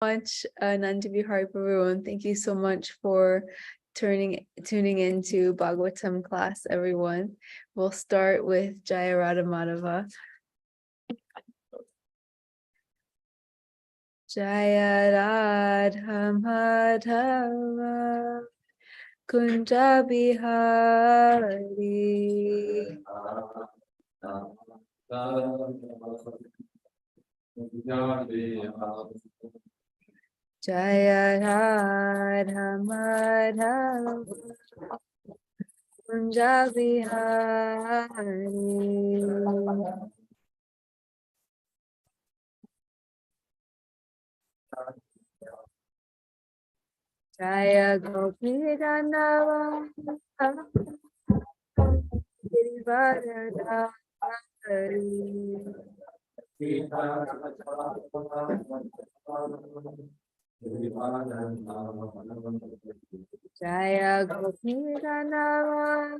Much, Nandi Vihari Varun. Thank you so much for tuning into Bhagavatam class, everyone. We'll start with Jaya Radha Madhava. Jaya Radha Madhava Kunja Bihari Jaya Radha Madhava Kunja Bihari Jaya Gopi Gandhava Jaya Gopi Gandhava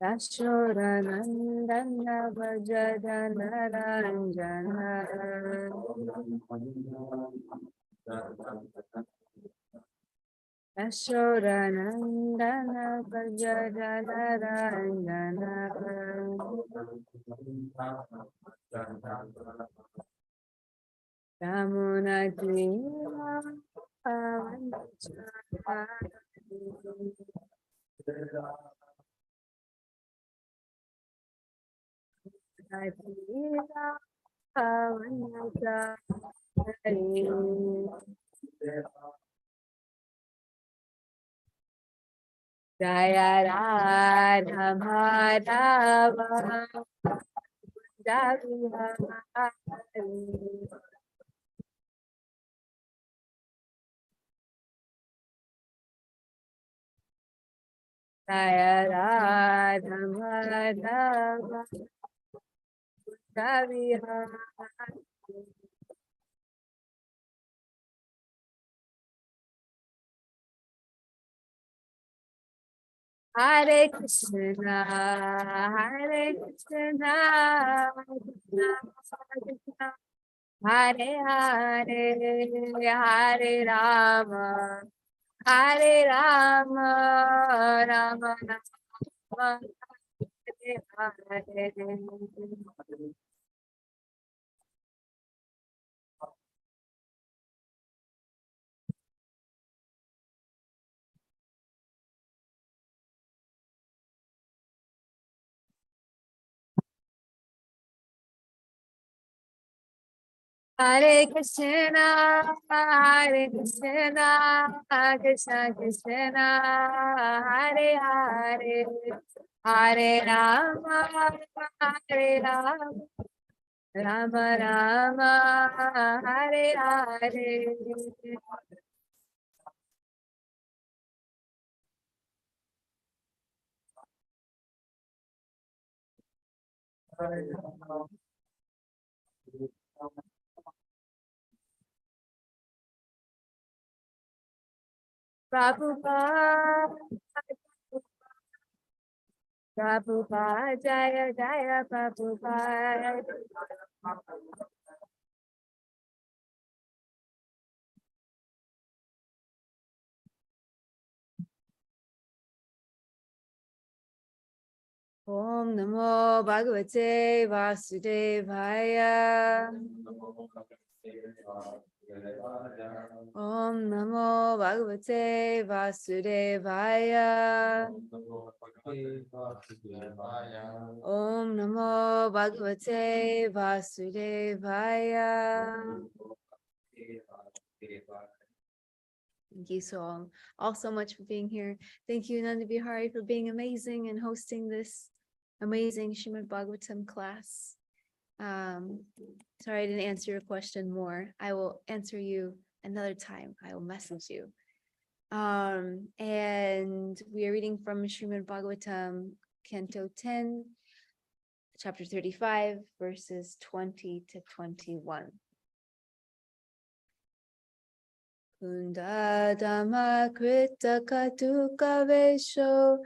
Yashodanandana Vajadana Ranjana Yashodanandana Vajadana Ranjana Ramuna Kriya Jaya Radha Madhava Jaya Radha Madhava Hare Krishna, Hare Krishna, Hare Hare, Hare Rama, Hare Rama, Rama Rama, Hare Hare. Hare Krishna, Hare Krishna, Krishna Krishna, Hare Hare, Hare Rama, Hare Rama, Rama Rama, Hare Hare. Prabhupada, Prabhupada, Jaya Jaya Prabhupada. Om Namo Bhagavate Vasudevaya. Om Namo Bhagavate Vasudevaya. Om Namo Bhagavate Vasudevaya. Thank you all so much for being here. Thank you, Nanda Vihari, for being amazing and hosting this amazing Srimad Bhagavatam class. Sorry I didn't answer your question more. I will answer you another time. I will message you. And we are reading from Srimad Bhagavatam, Canto 10, chapter 35, verses 20 to 21. Kunda Dhamma Krita Katuka Vesho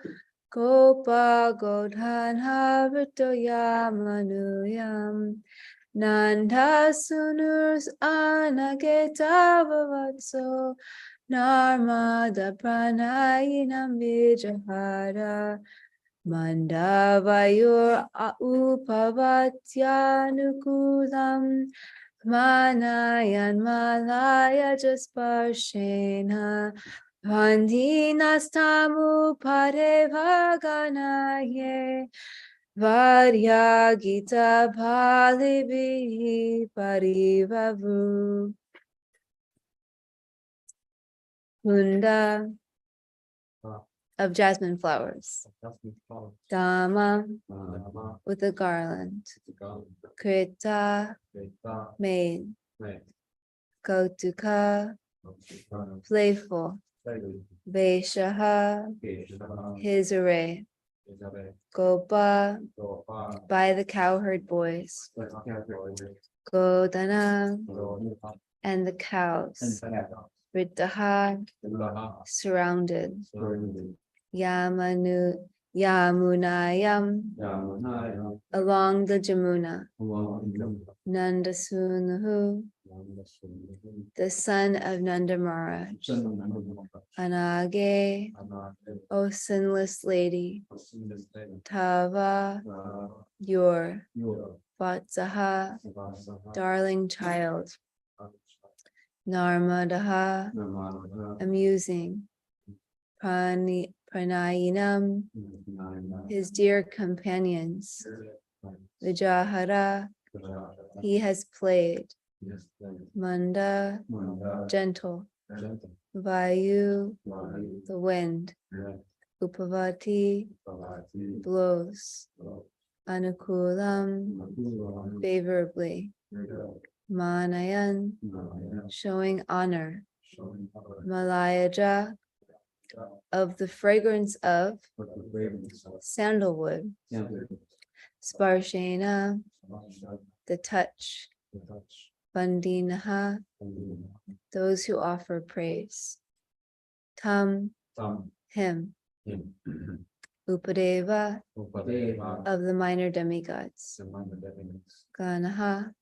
Gopa Godhanha Yamanuyam Nanda Sunurs Anageta Vavatso Narmada Pranayinam Vijahara Mandavayur Upavatyanakulam Manayan Malaya Jasparshena Vandhinastamu Pare Vaganaye Varya Gita Bhalivihi Parivavu Kunda of jasmine flowers. Dhamma with a garland. Krita made. Kautuka playful. Veshaha his array. Gopa by the cowherd boys. Godana and the cows. Rittaha surrounded. Yamunayam along the Jamuna. Nandasunuhu the son of Nanda Maharaj. Anage O sinless lady. Tava your. Vatsaha darling child. Narmadaha amusing. Pranayinam his dear companions. Vijahara he has played. Manda gentle. Vayu the wind. Upavati blows. Anukulam favorably. Manayan showing honor. Malayaja of the fragrance of sandalwood. Sparshena the touch. Vandinaha those who offer praise. Tam him. Upadeva of the minor demigods. Ganaha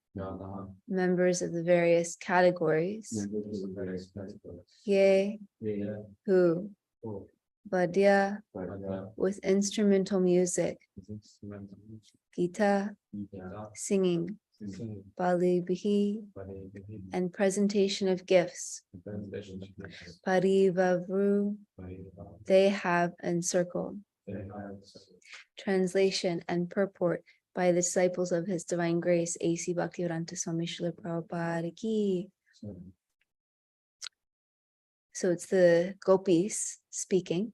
members of the various categories. Ye who. Vadya with instrumental music. Gita singing. Balibihi and presentation of gifts. Parivavru they have encircled. Translation and purport by the disciples of His Divine Grace, A.C. Bhaktivedanta Swami Srila Prabhupada Ki. So it's the gopis speaking.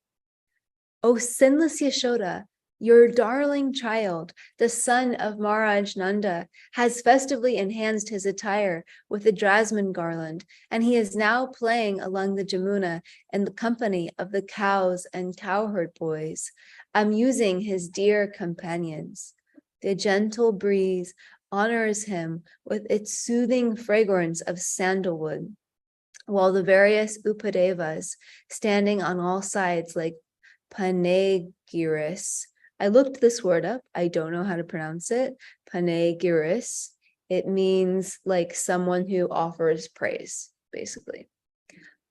O sinless Yashoda, your darling child, the son of Maharaj Nanda, has festively enhanced his attire with a jasmine garland, and he is now playing along the Jamuna in the company of the cows and cowherd boys, amusing his dear companions. The gentle breeze honors him with its soothing fragrance of sandalwood, while the various Upadevas, standing on all sides like panegyrists. I looked this word up. I don't know how to pronounce it. Panegyrists. It means like someone who offers praise, basically.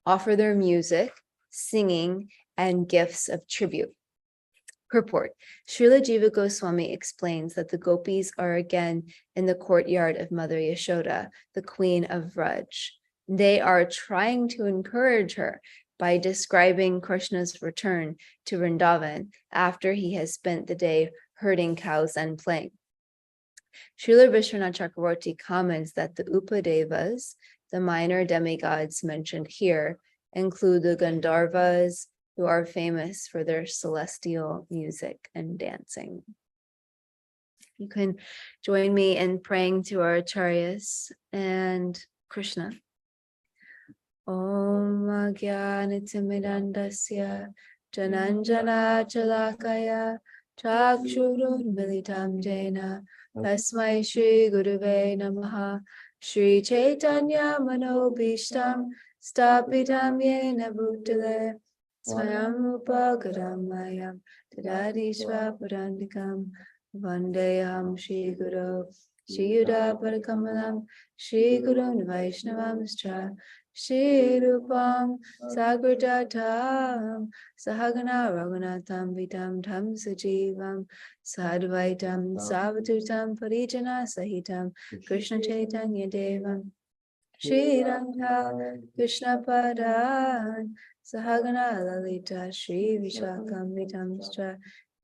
Offer their music, singing, and gifts of tribute. Purport. Srila Jiva Goswami explains that the gopis are again in the courtyard of Mother Yashoda, the queen of Vraj. They are trying to encourage her by describing Krishna's return to Vrindavan after he has spent the day herding cows and playing. Srila Vishwanath Chakravarti comments that the Upadevas, the minor demigods mentioned here, include the Gandharvas, who are famous for their celestial music and dancing. You can join me in praying to our acharyas and Krishna. Om Agyanitsimidandasya Jananjana Chalakaya Chakshurunmilitam Jena Tasmai Shri Guruve Namaha Shri Chaitanya Manobishtam Stapitam yena bhutale Swayam upagaram Tadadishva Purandikam Vandeyam Shri Guru Shri Yuda Parakamalam Shri Guru Vaishnavam Shri Rupam Sagradatam Sahagana Raghunatham Vitam Tham Sajivam Sadvaitam Savatutam Parijana Sahitam Krishna Chaitanya Devam Shri Radha Krishna Padan Sahagana Lalita Shri Vishakam Vitamstra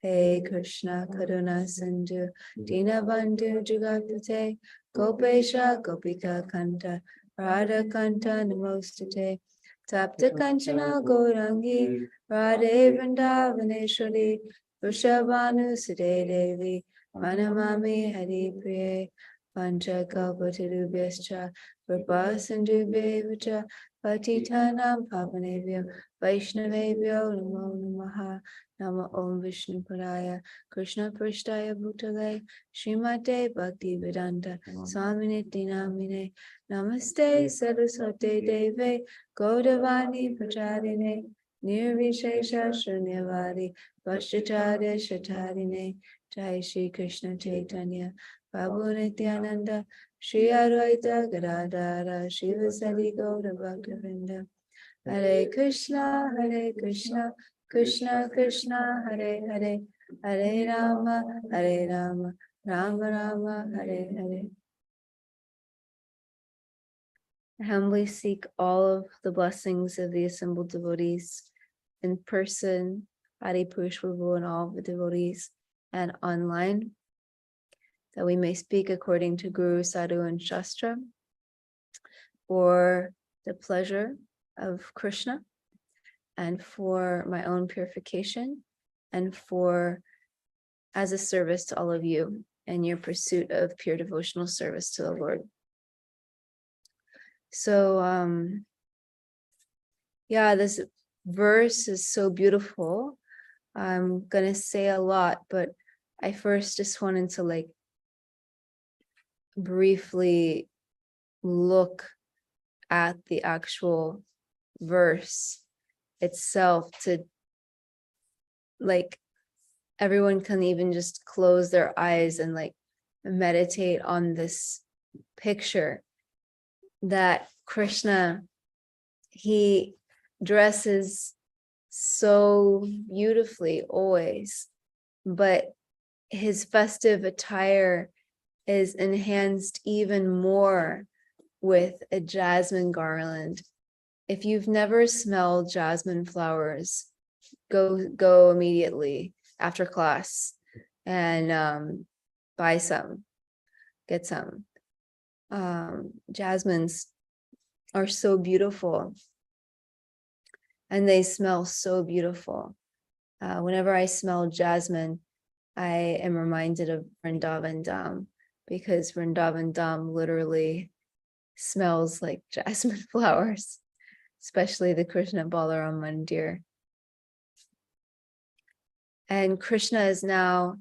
Hey Krishna Karuna Sindhu Dinabandhu Jugapate Gopesha Gopika Kanta Radha Kanta Namostate Tapta Kanchana Gaurangi Radhe Vrindavaneshwari Vrishabhanu Sade Devi Manamami Hari Priye Pancha Kalpatarubhyascha Kripa Sindhubhya Patitanam Pavanebhyo Vaishnavebhyo Namo Namaha Nama Om Vishnu Padaya Krishna Prishtaya Bhutale Srimate Bhakti Vedanta Swaminiti Namine Namaste Saraswate Deve Gaudavani Pracharine Nirvishesha Shunyavadi Vashtacharya Shatarine Jai Shri Krishna Chaitanya Prabhu Nityananda Shri Advaita Gadadara Shivasadi Gaura Bhaktivinoda Hare Krishna Krishna Krishna Hare Hare Hare Rama Rama Rama Hare Hare. I humbly seek all of the blessings of the assembled devotees in person, Adi Purush Prabhu and all of the devotees, and online, that we may speak according to Guru, Sadhu, and Shastra for the pleasure of Krishna and for my own purification and for as a service to all of you in your pursuit of pure devotional service to the Lord. So, yeah, this verse is so beautiful. I'm going to say a lot, but I first just wanted to briefly look at the actual verse itself to everyone can even just close their eyes and meditate on this picture that Krishna, he dresses so beautifully always, but his festive attire is enhanced even more with a jasmine garland. If you've never smelled jasmine flowers, go immediately after class and buy some, get some. Jasmines are so beautiful and they smell so beautiful. Whenever I smell jasmine, I am reminded of Vrindavan Dham, because Vrindavan Dham literally smells like jasmine flowers, especially the Krishna Balaram Mandir. And Krishna is now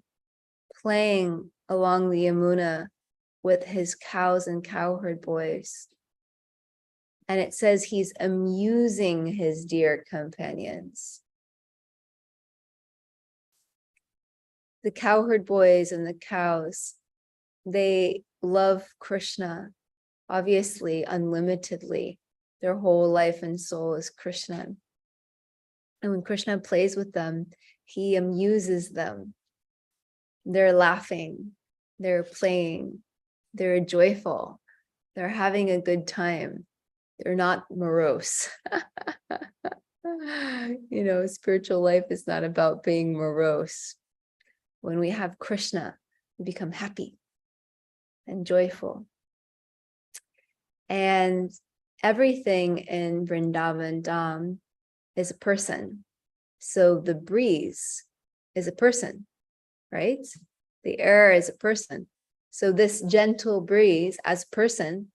playing along the Yamuna with his cows and cowherd boys. And it says he's amusing his dear companions. The cowherd boys and the cows, they love Krishna, obviously, unlimitedly. Their whole life and soul is Krishna. And when Krishna plays with them, he amuses them. They're laughing, they're playing, they're joyful, they're having a good time. They're not morose. Spiritual life is not about being morose. When we have Krishna, we become happy and joyful. And everything in Vrindavan Dham is a person. So the breeze is a person, right? The air is a person. So this gentle breeze as person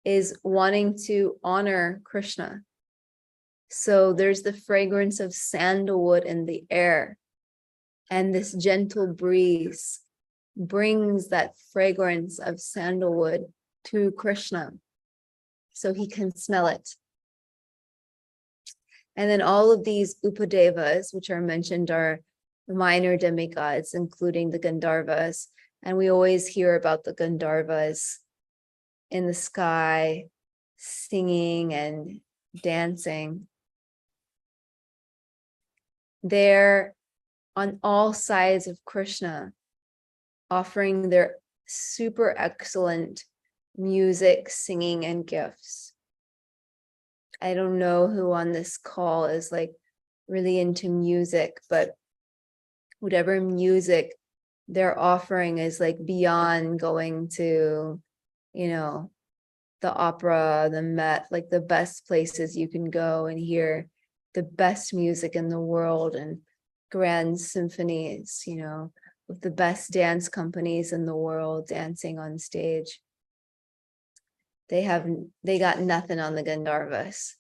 is wanting to honor Krishna. So there's the fragrance of sandalwood in the air. And this gentle breeze brings that fragrance of sandalwood to Krishna so he can smell it. And then all of these Upadevas, which are mentioned, are minor demigods, including the Gandharvas. And we always hear about the Gandharvas in the sky, singing and dancing. They're on all sides of Krishna, offering their super excellent music, singing, and gifts. I don't know who on this call is like really into music, but whatever music they're offering is like beyond going to, the opera, the Met, like the best places you can go and hear the best music in the world, and grand symphonies, with the best dance companies in the world dancing on stage. They got nothing on the Gandharvas.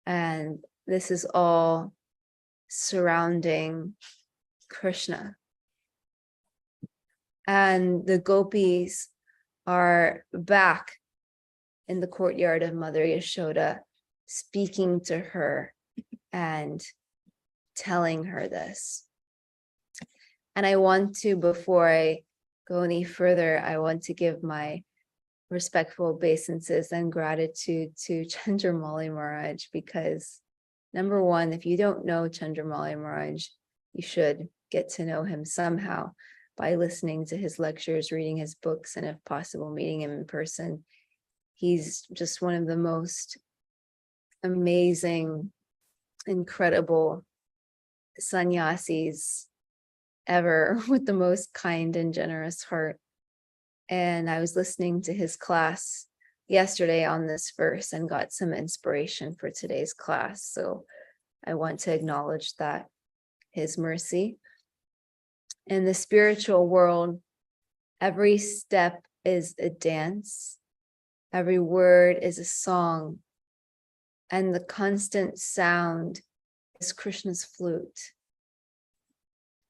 And this is all surrounding Krishna. And the gopis are back in the courtyard of Mother Yashoda, speaking to her and telling her this. And I want to, before I go any further, I want to give my respectful obeisances and gratitude to Chandramauli Maharaj, because number one, if you don't know Chandramauli Maharaj, you should get to know him somehow by listening to his lectures, reading his books, and if possible, meeting him in person. He's just one of the most amazing, incredible sannyasis ever, with the most kind and generous heart. And I was listening to his class yesterday on this verse and got some inspiration for today's class. So I want to acknowledge that, his mercy. In the spiritual world, every step is a dance, every word is a song, and the constant sound is Krishna's flute.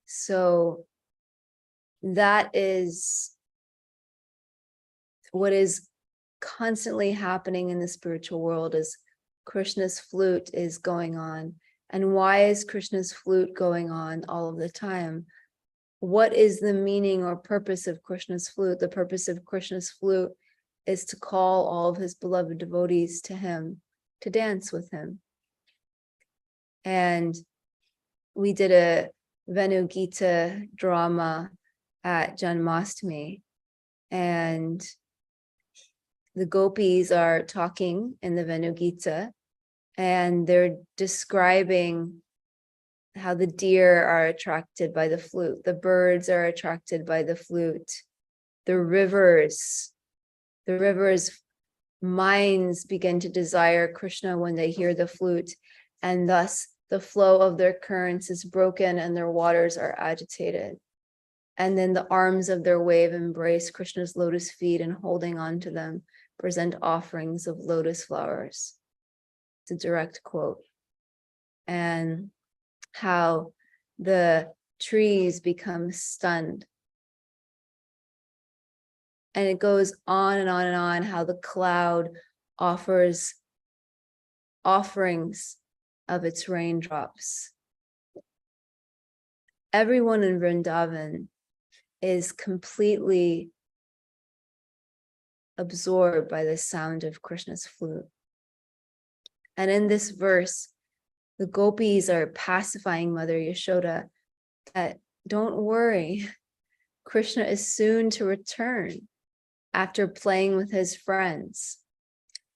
So that is what is constantly happening in the spiritual world, is Krishna's flute is going on. And why is Krishna's flute going on all of the time? What is the meaning or purpose of Krishna's flute? The purpose of Krishna's flute is to call all of his beloved devotees to him, to dance with him. And we did a Venu Gita drama at Janmashtami, and the gopis are talking in the Venu Gita, and they're describing how the deer are attracted by the flute, the birds are attracted by the flute, the rivers minds begin to desire Krishna when they hear the flute, and thus the flow of their currents is broken and their waters are agitated. And then the arms of their wave embrace Krishna's lotus feet, and holding on to them, present offerings of lotus flowers. It's a direct quote. And how the trees become stunned. And it goes on and on and on, how the cloud offers offerings of its raindrops. Everyone in Vrindavan is completely absorbed by the sound of Krishna's flute. And in this verse, the gopis are pacifying Mother Yashoda that don't worry, Krishna is soon to return after playing with his friends.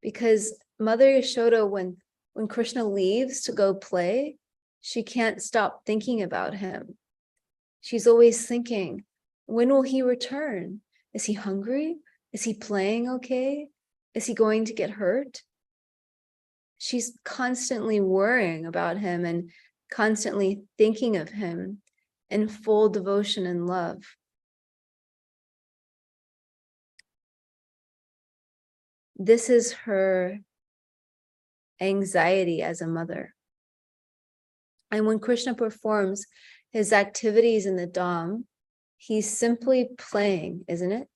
Because Mother Yashoda, when Krishna leaves to go play, she can't stop thinking about him. She's always thinking, when will he return? Is he hungry? Is he playing okay? Is he going to get hurt? She's constantly worrying about him and constantly thinking of him in full devotion and love. This is her anxiety as a mother. And when Krishna performs his activities in the Dham, he's simply playing, isn't it?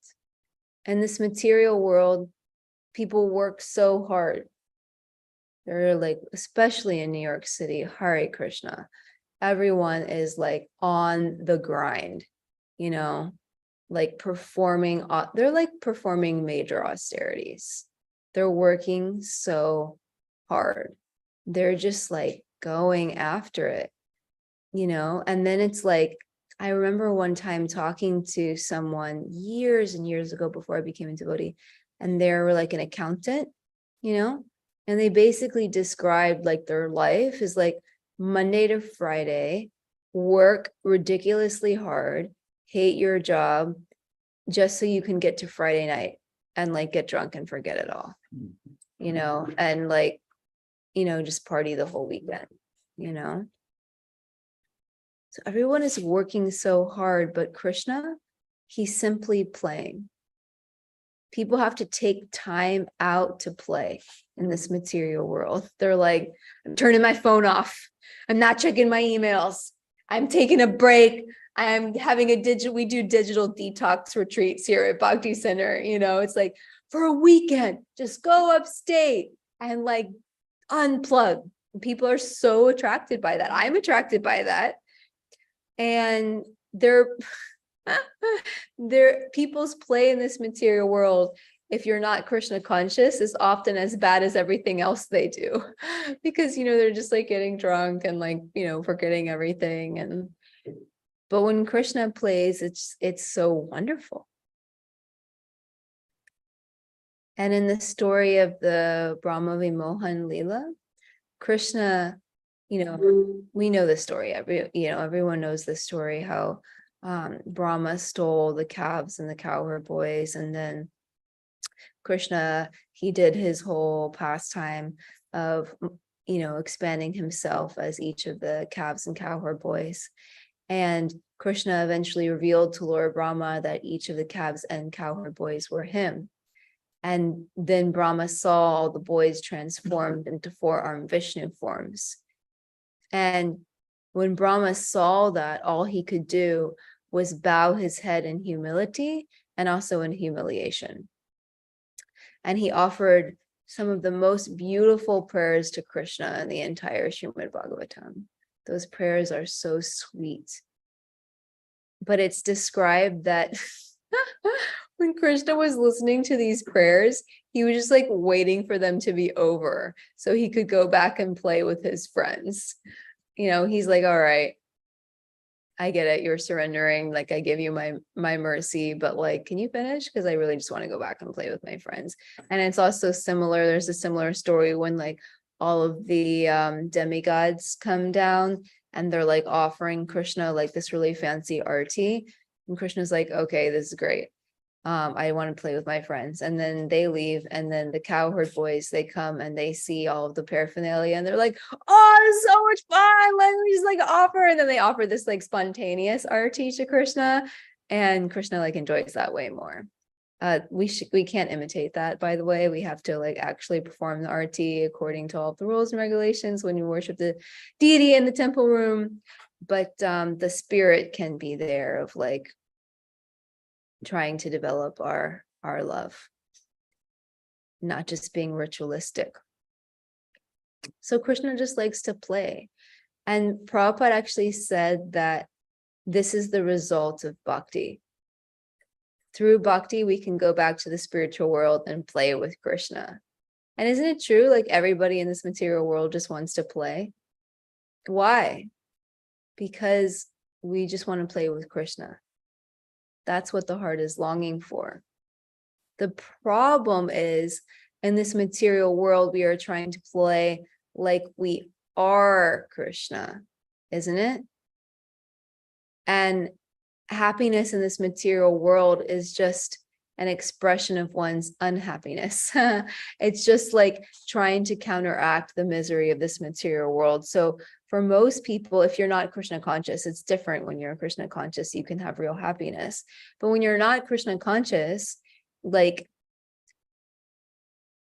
In this material world, people work so hard. They're like, especially in New York City, Hare Krishna. Everyone is like on the grind, you know, like performing, they're like performing major austerities. They're working so hard. They're just like going after it, you know, and then it's like, I remember one time talking to someone years and years ago before I became a devotee, and they were like an accountant, you know, and they basically described like their life is like Monday to Friday, work ridiculously hard, hate your job, just so you can get to Friday night and like get drunk and forget it all, you know, and like, you know, just party the whole weekend, you know. So everyone is working so hard, but Krishna, he's simply playing. People have to take time out to play in this material world. They're like, I'm turning my phone off. I'm not checking my emails. I'm taking a break. I'm having we do digital detox retreats here at Bhakti Center. You know, it's like for a weekend, just go upstate and like unplug. People are so attracted by that. I'm attracted by that. And they're people's play in this material world, if you're not Krishna conscious, is often as bad as everything else they do, because, you know, they're just like getting drunk and like, you know, forgetting everything. And but when Krishna plays, it's so wonderful. And in the story of the Brahma Vimohan Leela, Krishna, you know, we know the story. Everyone knows the story, how Brahma stole the calves and the cowherd boys, and then Krishna, he did his whole pastime of, you know, expanding himself as each of the calves and cowherd boys. And Krishna eventually revealed to Lord Brahma that each of the calves and cowherd boys were him. And then Brahma saw all the boys transformed into four-armed Vishnu forms. And when Brahma saw that, all he could do was bow his head in humility and also in humiliation. And he offered some of the most beautiful prayers to Krishna in the entire Srimad Bhagavatam. Those prayers are so sweet. But it's described that when Krishna was listening to these prayers, he was just like waiting for them to be over so he could go back and play with his friends. You know, he's like, all right, I get it. You're surrendering. Like, I give you my mercy, but like, can you finish? Because I really just want to go back and play with my friends. And it's also similar. There's a similar story when like all of the demigods come down and they're like offering Krishna like this really fancy arti. And Krishna's like, okay, this is great. I want to play with my friends. And then they leave, and then the cowherd boys, they come and they see all of the paraphernalia and they're like, oh, this is so much fun, let me just like offer. And then they offer this like spontaneous arti to Krishna, and Krishna like enjoys that way more. We can't imitate that, by the way. We have to like actually perform the arti according to all of the rules and regulations when you worship the deity in the temple room. But the spirit can be there of like trying to develop our love, not just being ritualistic. So Krishna just likes to play. And Prabhupada actually said that this is the result of bhakti. Through bhakti, we can go back to the spiritual world and play with Krishna. And isn't it true? Like everybody in this material world just wants to play. Why? Because we just want to play with Krishna. That's what the heart is longing for. The problem is, in this material world, we are trying to play like we are Krishna, isn't it? And happiness in this material world is just an expression of one's unhappiness. It's just like trying to counteract the misery of this material world. So for most people, if you're not Krishna conscious, it's different. When you're Krishna conscious, you can have real happiness. But when you're not Krishna conscious, like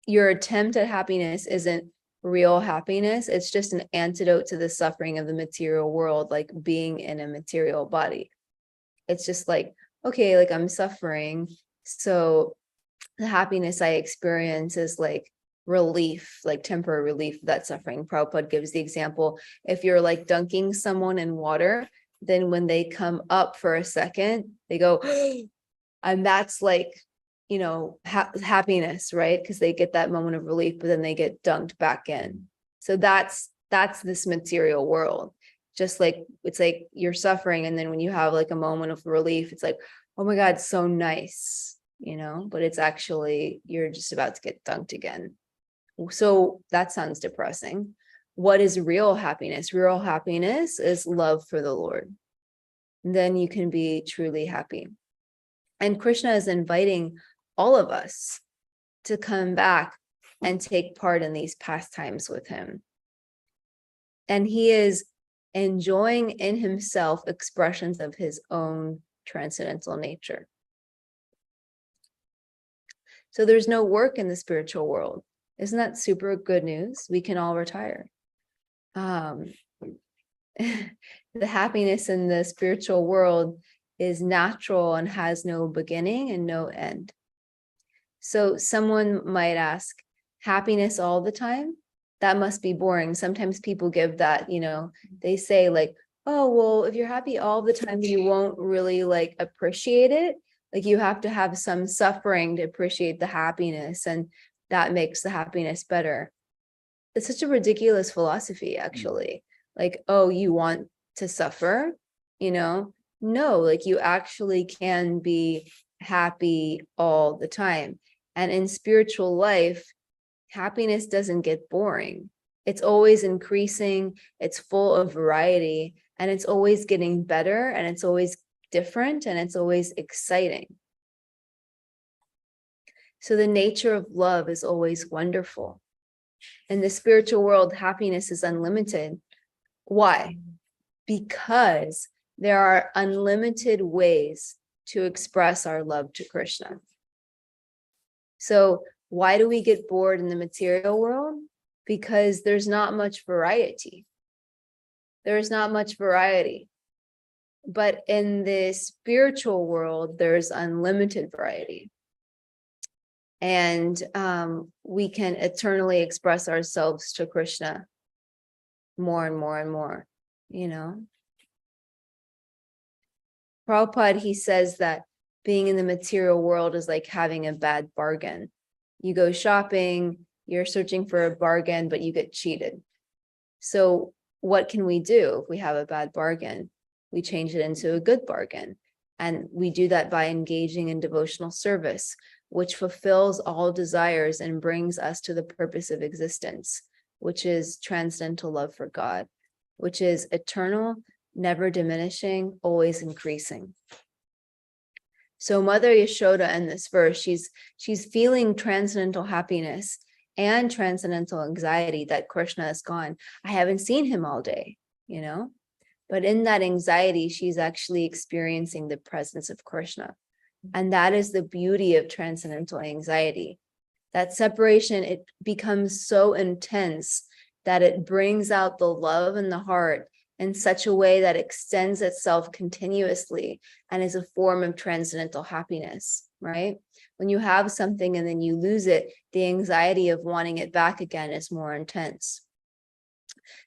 your attempt at happiness isn't real happiness. It's just an antidote to the suffering of the material world, like being in a material body. It's just like, okay, like I'm suffering, so the happiness I experience is like relief, like temporary relief of that suffering. Prabhupada gives the example, if you're like dunking someone in water, then when they come up for a second, they go, and that's like, happiness, right? Because they get that moment of relief, but then they get dunked back in. So that's this material world. Just like, it's like you're suffering, and then when you have like a moment of relief, it's like, oh my God, so nice, but it's actually, you're just about to get dunked again. So that sounds depressing. What is real happiness? Real happiness is love for the Lord. Then you can be truly happy. And Krishna is inviting all of us to come back and take part in these pastimes with him. And he is enjoying in himself expressions of his own transcendental nature. So there's no work in the spiritual world. Isn't that super good news? We can all retire. The happiness in the spiritual world is natural and has no beginning and no end. So someone might ask, happiness all the time? That must be boring. Sometimes people give that, they say like, oh, well, if you're happy all the time, you won't really like appreciate it. Like you have to have some suffering to appreciate the happiness, and that makes the happiness better. It's such a ridiculous philosophy, actually. Like, oh, you want to suffer, no, like you actually can be happy all the time. And in spiritual life, happiness doesn't get boring. It's always increasing, it's full of variety, and it's always getting better, and it's always different, and it's always exciting. So the nature of love is always wonderful. In the spiritual world, happiness is unlimited. Why? Because there are unlimited ways to express our love to Krishna. So why do we get bored in the material world? Because there's not much variety. There's not much variety. But in the spiritual world, there's unlimited variety. And we can eternally express ourselves to Krishna more and more and more, Prabhupada, he says that being in the material world is like having a bad bargain. You go shopping, you're searching for a bargain, but you get cheated. So what can we do if we have a bad bargain? We change it into a good bargain. And we do that by engaging in devotional service, which fulfills all desires and brings us to the purpose of existence, which is transcendental love for God, which is eternal, never diminishing, always increasing. So Mother Yashoda in this verse, she's feeling transcendental happiness and transcendental anxiety that Krishna is gone. I haven't seen him all day, but in that anxiety, she's actually experiencing the presence of Krishna. And that is the beauty of transcendental anxiety. That separation, it becomes so intense that it brings out the love in the heart in such a way that extends itself continuously and is a form of transcendental happiness, right? When you have something and then you lose it, the anxiety of wanting it back again is more intense.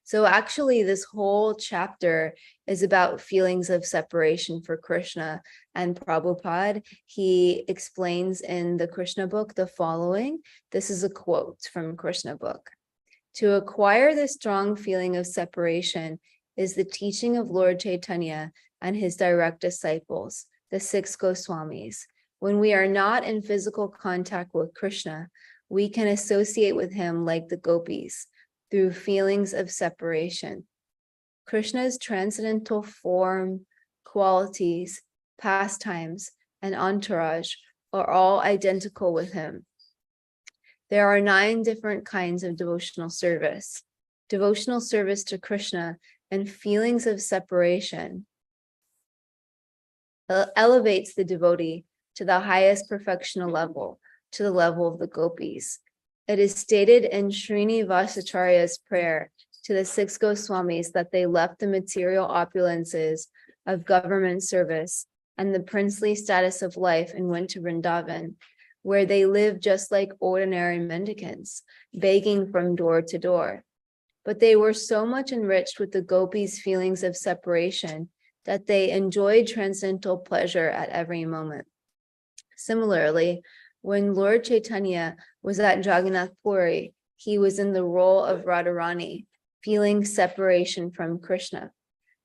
So actually, this whole chapter is about feelings of separation for Krishna. And Prabhupada, he explains in the Krishna book the following. This is a quote from Krishna book. To acquire the strong feeling of separation is the teaching of Lord Chaitanya and his direct disciples, the 6 Goswamis. When we are not in physical contact with Krishna, we can associate with him like the gopis, through feelings of separation. Krishna's transcendental form, qualities, pastimes, and entourage are all identical with him. There are 9 different kinds of devotional service. Devotional service to Krishna and feelings of separation elevates the devotee to the highest perfectional level, to the level of the gopis. It is stated in Srinivasacharya's prayer to the 6 Goswamis that they left the material opulences of government service and the princely status of life and went to Vrindavan, where they lived just like ordinary mendicants, begging from door to door. But they were so much enriched with the gopis' feelings of separation that they enjoyed transcendental pleasure at every moment. Similarly, when Lord Chaitanya was at Jagannath Puri, he was in the role of Radharani, feeling separation from Krishna.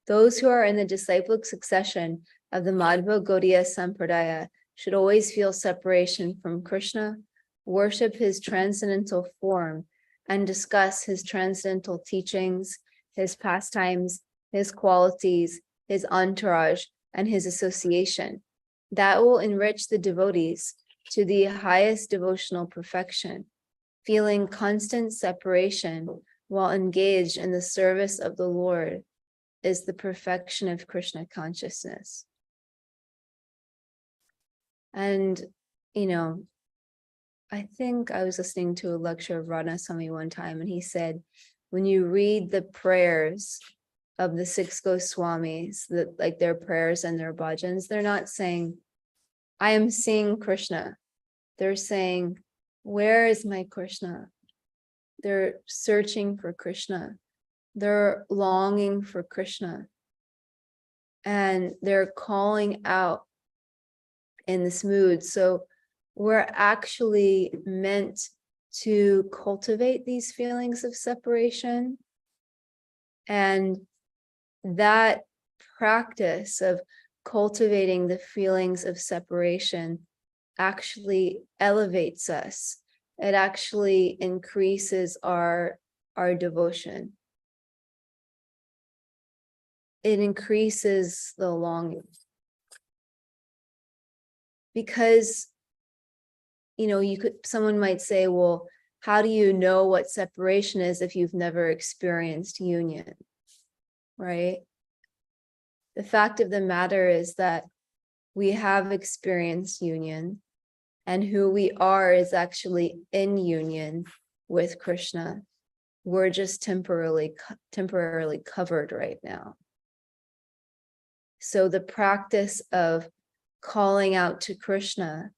Those who are in the disciplic succession of the Madhva Gaudiya Sampradaya should always feel separation from Krishna, worship his transcendental form, and discuss his transcendental teachings, his pastimes, his qualities, his entourage, and his association. That will enrich the devotees to the highest devotional perfection, feeling constant separation while engaged in the service of the Lord is the perfection of Krishna consciousness. And, I think I was listening to a lecture of Radha Swami one time, and he said, when you read the prayers of the six Goswamis, like their prayers and their bhajans, they're not saying, I am seeing Krishna. They're saying, where is my Krishna? They're searching for Krishna. They're longing for Krishna. And they're calling out in this mood. So we're actually meant to cultivate these feelings of separation. And that practice of cultivating the feelings of separation actually elevates us. It actually increases our devotion. It increases the longing. Because, someone might say, well, how do you know what separation is if you've never experienced union, right? The fact of the matter is that we have experienced union, and who we are is actually in union with Krishna. We're just temporarily covered right now. So the practice of calling out to Krishna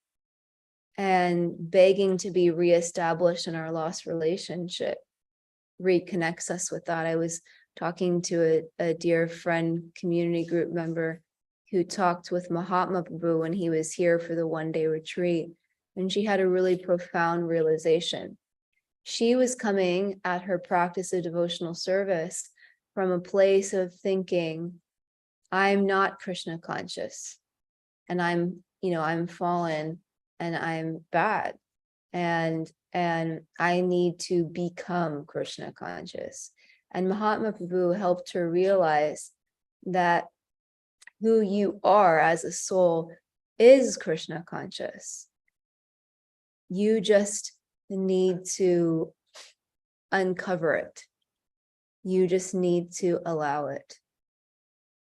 and begging to be reestablished in our lost relationship reconnects us with that. I was talking to a dear friend, community group member, who talked with Mahatma Prabhu when he was here for the one-day retreat, and she had a really profound realization. She was coming at her practice of devotional service from a place of thinking, I'm not Krishna conscious, and I'm fallen, and I'm bad, and I need to become Krishna conscious. And Mahatma Prabhu helped her realize that who you are as a soul is Krishna conscious. You just need to uncover it. You just need to allow it.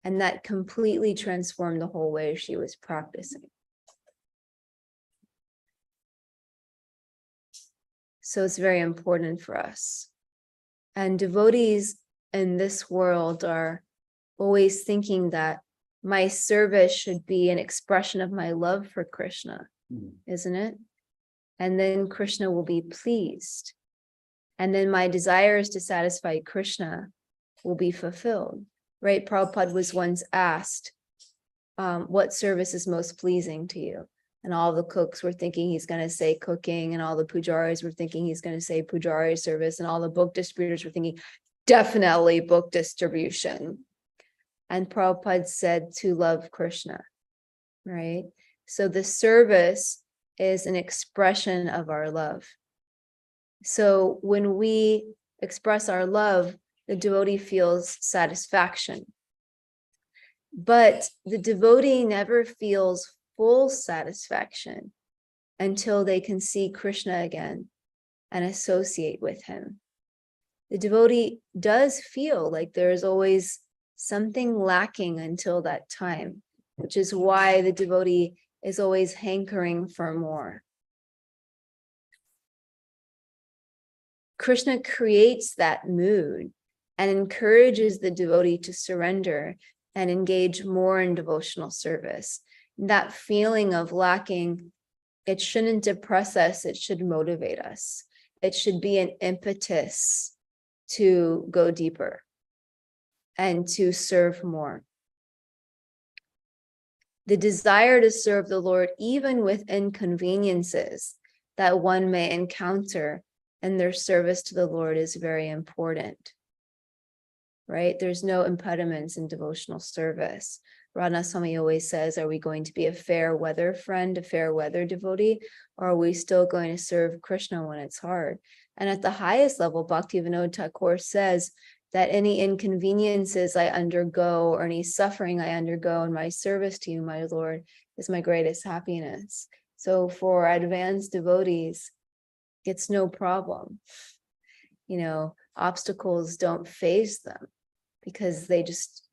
And that completely transformed the whole way she was practicing. So it's very important for us. And devotees in this world are always thinking that my service should be an expression of my love for Krishna, isn't it? And then Krishna will be pleased. And then my desires to satisfy Krishna will be fulfilled, right? Prabhupada was once asked, what service is most pleasing to you? And all the cooks were thinking he's going to say cooking, and all the pujaris were thinking he's going to say pujari service, and all the book distributors were thinking definitely book distribution. And Prabhupada said to love Krishna, right? So the service is an expression of our love. So when we express our love, the devotee feels satisfaction. But the devotee never feels full satisfaction until they can see Krishna again and associate with him. The devotee does feel like there's always something lacking until that time, which is why the devotee is always hankering for more. Krishna creates that mood and encourages the devotee to surrender and engage more in devotional service. That feeling of lacking It shouldn't depress us. It should motivate us. It should be an impetus to go deeper and to serve more. The desire to serve the Lord, even with inconveniences that one may encounter in their service to the Lord, is very important, right? There's no impediments in devotional service. Radha Swami always says, are we going to be a fair weather friend, a fair weather devotee, or are we still going to serve Krishna when it's hard? And at the highest level, Bhaktivinoda Thakur says that any inconveniences I undergo or any suffering I undergo in my service to you, my Lord, is my greatest happiness. So for advanced devotees, it's no problem. You know, obstacles don't faze them because they're just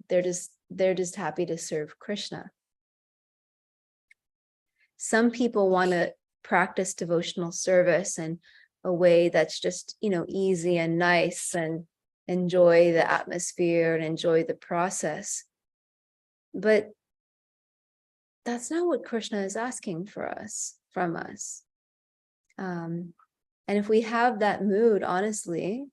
happy to serve Krishna. Some people want to practice devotional service in a way that's just, you know, easy and nice and enjoy the atmosphere and enjoy the process. But that's not what Krishna is asking from us. And if we have that mood, honestly,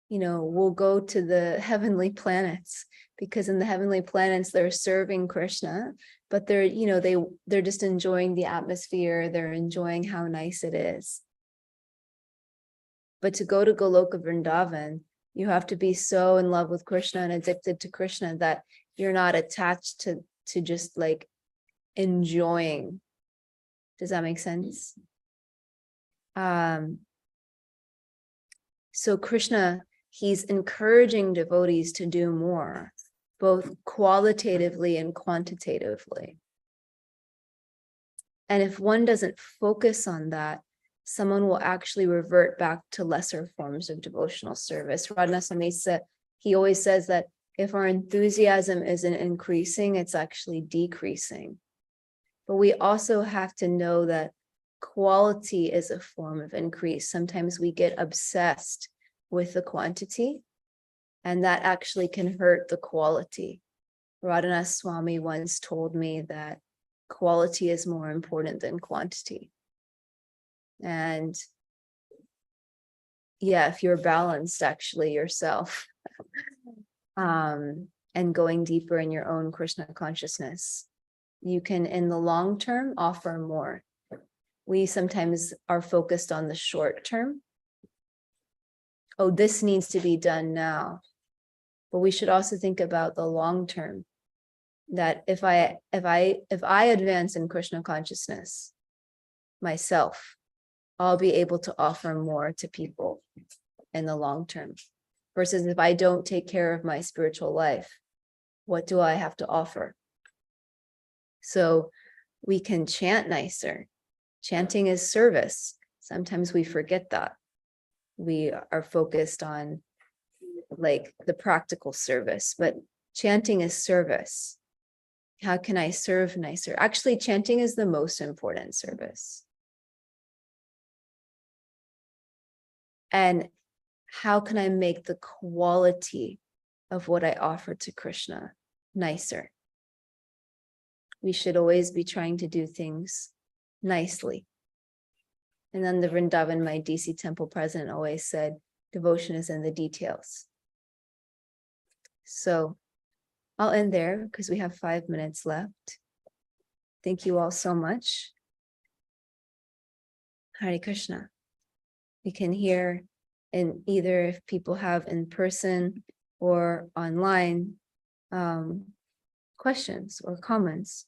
you know, we'll go to the heavenly planets, because in the heavenly planets, they're serving Krishna, but they're, you know, they're just enjoying the atmosphere. They're enjoying how nice it is. But to go to Goloka Vrindavan, you have to be so in love with Krishna and addicted to Krishna that you're not attached to just like enjoying. Does that make sense? So Krishna, he's encouraging devotees to do more, both qualitatively and quantitatively. And if one doesn't focus on that, someone will actually revert back to lesser forms of devotional service. Radha Swami said, he always says that if our enthusiasm isn't increasing, it's actually decreasing. But we also have to know that quality is a form of increase. Sometimes we get obsessed with the quantity, and that actually can hurt the quality. Radhanath Swami once told me that quality is more important than quantity. And yeah, if you're balanced actually yourself, and going deeper in your own Krishna consciousness, you can, in the long term, offer more. We sometimes are focused on the short term. Oh, this needs to be done now. But we should also think about the long term, that if I advance in Krishna consciousness myself, I'll be able to offer more to people in the long term. Versus if I don't take care of my spiritual life, what do I have to offer? So we can chant nicer. Chanting is service. Sometimes we forget that. We are focused on like the practical service, but chanting is service. How can I serve nicer? Actually, chanting is the most important service. And how can I make the quality of what I offer to Krishna nicer? We should always be trying to do things nicely. And then the Vrindavan, my DC temple president, always said, devotion is in the details. So I'll end there because we have 5 minutes left. Thank you all so much. Hare Krishna. We can hear in either if people have in person or online questions or comments.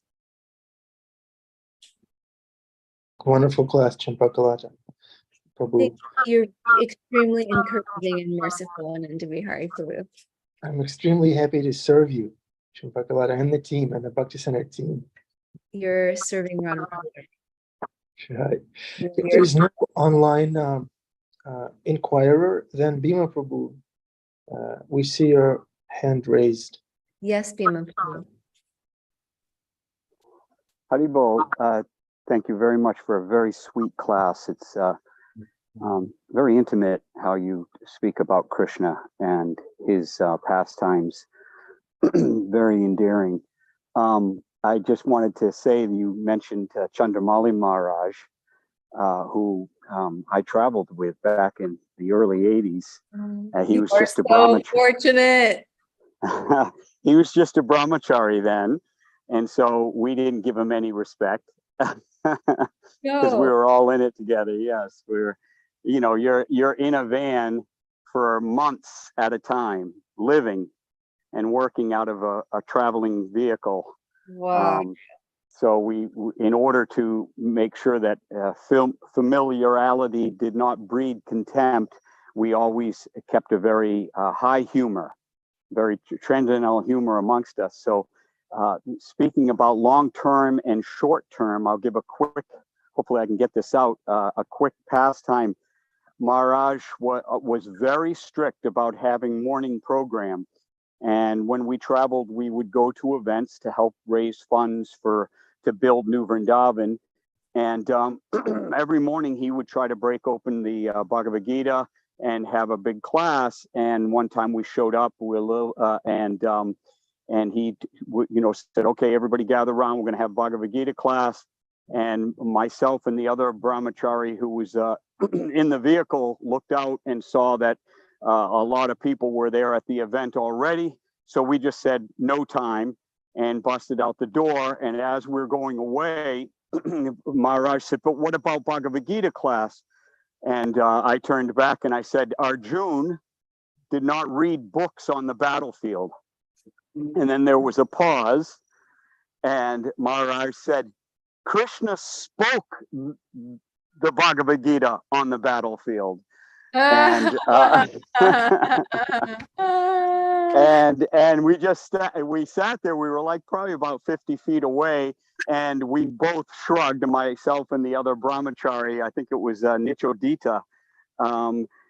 Wonderful class, Champakalata. Prabhu. You're extremely encouraging and merciful, and to be Hari Prabhu. I'm extremely happy to serve you, Champakalata, and the team, and the Bhakti Center team. You're serving Radha. Right. If there's no online inquirer, then Bhima Prabhu, we see your hand raised. Yes, Bhima Prabhu. Haribol, thank you very much for a very sweet class. It's very intimate how you speak about Krishna and his pastimes. Very endearing. I just wanted to say that you mentioned Chandramali Maharaj. who I traveled with back in the early 80s. He You was are just a so brahmachari. fortunate. He was just a brahmachari then. And so we didn't give him any respect because we No. were all in it together. Yes, you're in a van for months at a time, living and working out of a traveling vehicle. Wow. So we, in order to make sure that familiarity did not breed contempt, we always kept a very high humor, very transcendental humor amongst us. So speaking about long-term and short-term, I'll give a quick, hopefully I can get this out, a quick pastime. Maharaj was very strict about having morning program. And when we traveled, we would go to events to help raise funds to build New Vrindavan. And every morning he would try to break open the Bhagavad Gita and have a big class. And one time we showed up, and he, said, "Okay, everybody gather around. We're going to have Bhagavad Gita class." And myself and the other brahmachari who was in the vehicle looked out and saw that a lot of people were there at the event already. So we just said no time and busted out the door. And as we're going away, Maharaj said, "But what about Bhagavad Gita class?" And I turned back and I said, "Arjun did not read books on the battlefield." And then there was a pause. And Maharaj said, "Krishna spoke the Bhagavad Gita on the battlefield." And and we sat there. We were like probably about 50 feet away, and we both shrugged, myself and the other brahmachari. I think it was Nichodita.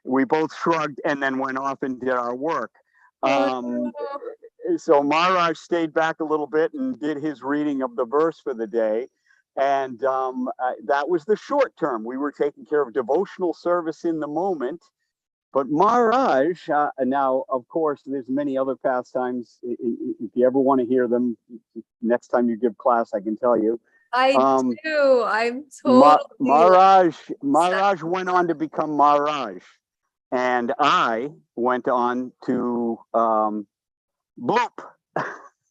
We both shrugged and then went off and did our work. So Maharaj stayed back a little bit and did his reading of the verse for the day. And that was the short term. We were taking care of devotional service in the moment. But Maharaj, now, of course, there's many other pastimes. If you ever want to hear them, next time you give class, I can tell you. I do. I'm totally Maharaj went on to become Maharaj. And I went on to bloop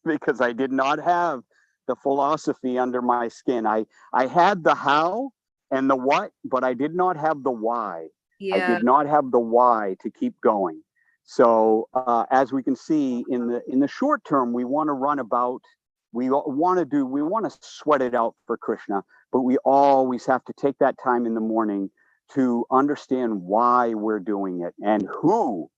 because I did not have the philosophy under my skin. I had the how and the what, but I did not have the why. I did not have the why to keep going. So as we can see in the short term, we want to run about, we want to sweat it out for Krishna, but we always have to take that time in the morning to understand why we're doing it and who.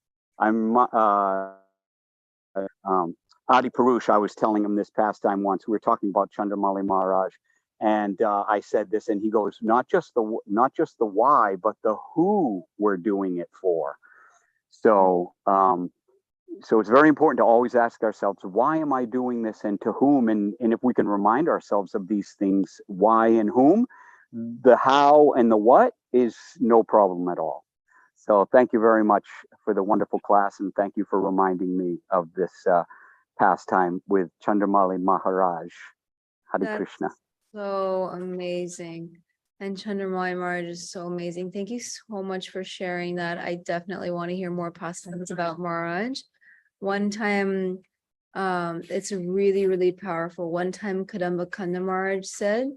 Adi Purush, I was telling him this past time once, we were talking about Chandramali Maharaj, and I said this, and he goes, not just the why, but the who we're doing it for. So so it's very important to always ask ourselves, why am I doing this and to whom? And if we can remind ourselves of these things, why and whom, the how and the what is no problem at all. So thank you very much for the wonderful class, and thank you for reminding me of this pastime with Chandramali Maharaj. Hare Krishna. So amazing. And Chandramali Maharaj is so amazing. Thank you so much for sharing that. I definitely want to hear more pastimes about Maharaj. One time, it's really, really powerful. One time Kadamba Kanda Maharaj said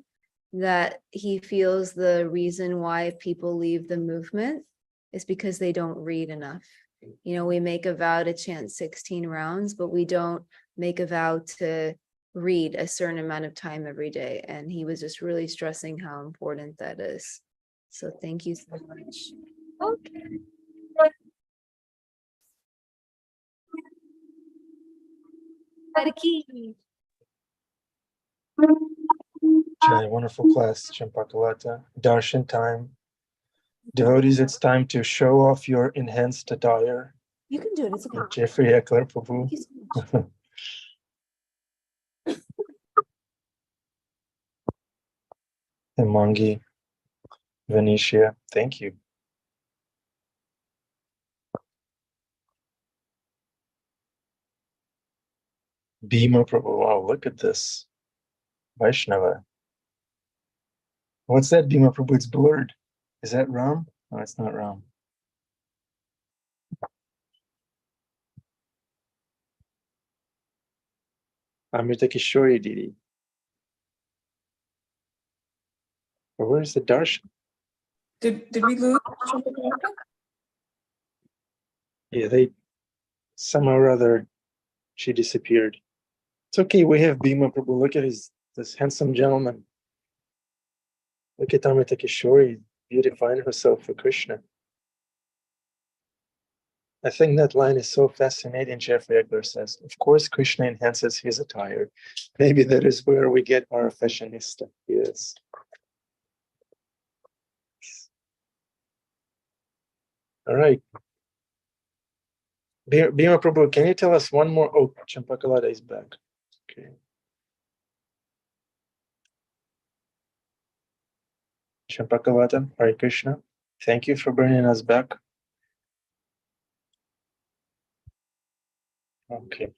that he feels the reason why people leave the movement is because they don't read enough. We make a vow to chant 16 rounds, but we don't make a vow to read a certain amount of time every day. And he was just really stressing how important that is. So thank you so much. Okay. Jai, wonderful class, Champakalata. Darshan time. Devotees, it's time to show off your enhanced attire. You can do it. It's okay. Jeffrey Eckler, Prabhu. Thank you so much. Himangi, Venetia, thank you. Bhima Prabhu, wow, look at this. Vaishnava. What's that, Bhima Prabhu? It's blurred. Is that Ram? No, it's not Ram. Amrita Kishori Didi. Or where's the darshan? Did we lose Champakalata? Yeah, they somehow or other she disappeared. It's okay, we have Bhima Prabhu. Look at this handsome gentleman. Look at Amrita Kishori beautifying herself for Krishna. I think that line is so fascinating, Jeffrey Egler says. Of course, Krishna enhances his attire. Maybe that is where we get our fashionista. Yes. All right. Bhima Prabhu, can you tell us one more? Oh, Champakalata is back. Okay. Champakalata, Hare Krishna. Thank you for bringing us back. Okay.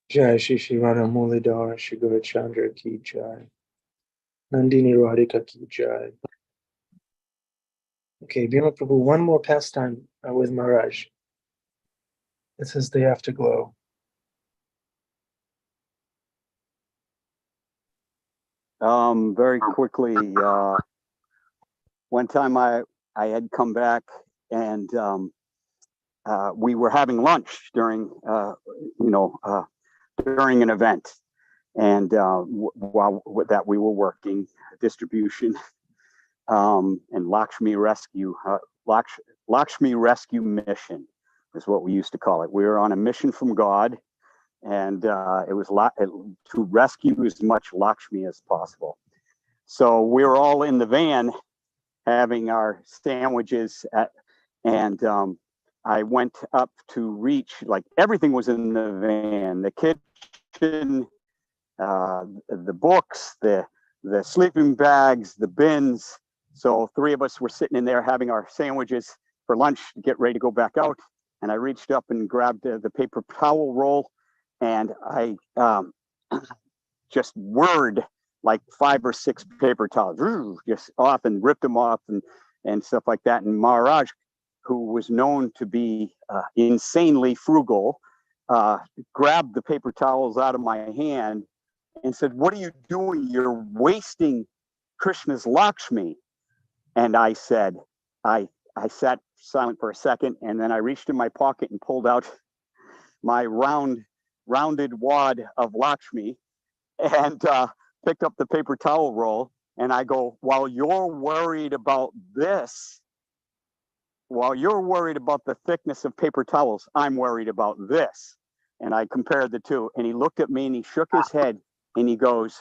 Jai Shri Shri Radha Mulidhar Shri Guru Chandra Ki Jai. Nandini Radhika Ki Jai. Okay, Bhima Prabhu, one more pastime with Maharaj. It says the afterglow. Very quickly, one time I had come back and we were having lunch during during an event, and while that we were working distribution and Lakshmi Rescue Mission is what we used to call it. We were on a mission from God, and it was to rescue as much Lakshmi as possible. So we were all in the van having our sandwiches and I went up to reach, like everything was in the van, the kitchen, the books, the sleeping bags, the bins. So three of us were sitting in there having our sandwiches for lunch to get ready to go back out. And I reached up and grabbed the paper towel roll, and I just whirred like 5 or 6 paper towels just off and ripped them off and stuff like that. And Maharaj, who was known to be insanely frugal, grabbed the paper towels out of my hand and said, "What are you doing? You're wasting Krishna's Lakshmi." And I said, I sat silent for a second, and then I reached in my pocket and pulled out my rounded wad of Lakshmi and picked up the paper towel roll. And I go, while you're worried about this, while you're worried about the thickness of paper towels, I'm worried about this. And I compared the two. And he looked at me and he shook his head And he goes,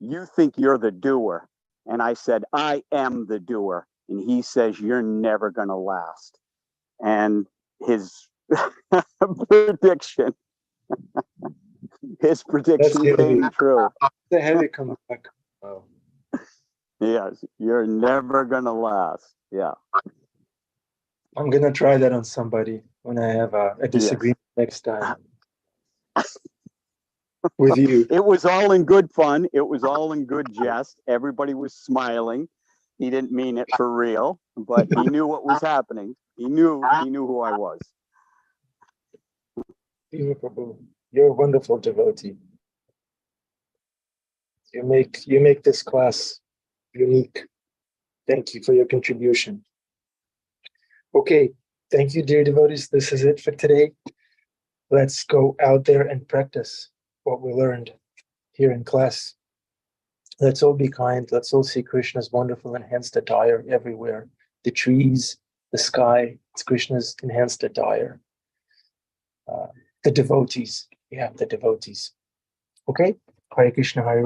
"You think you're the doer." And I said, "I am the doer." And he says, "You're never going to last." And his prediction, came true. The heavy comeback. Wow. Yes, you're never going to last. Yeah. I'm gonna try that on somebody when I have a disagreement next time with you. It was all in good fun. It was all in good jest. Everybody was smiling. He didn't mean it for real, but he knew what was happening. He knew who I was. Beautiful. You're a wonderful devotee. You make this class unique. Thank you for your contribution. Okay, thank you, dear devotees. This is it for today. Let's go out there and practice what we learned here in class. Let's all be kind. Let's all see Krishna's wonderful enhanced attire everywhere. The trees, the sky, it's Krishna's enhanced attire. The devotees, the devotees. Okay? Hare Krishna, Hare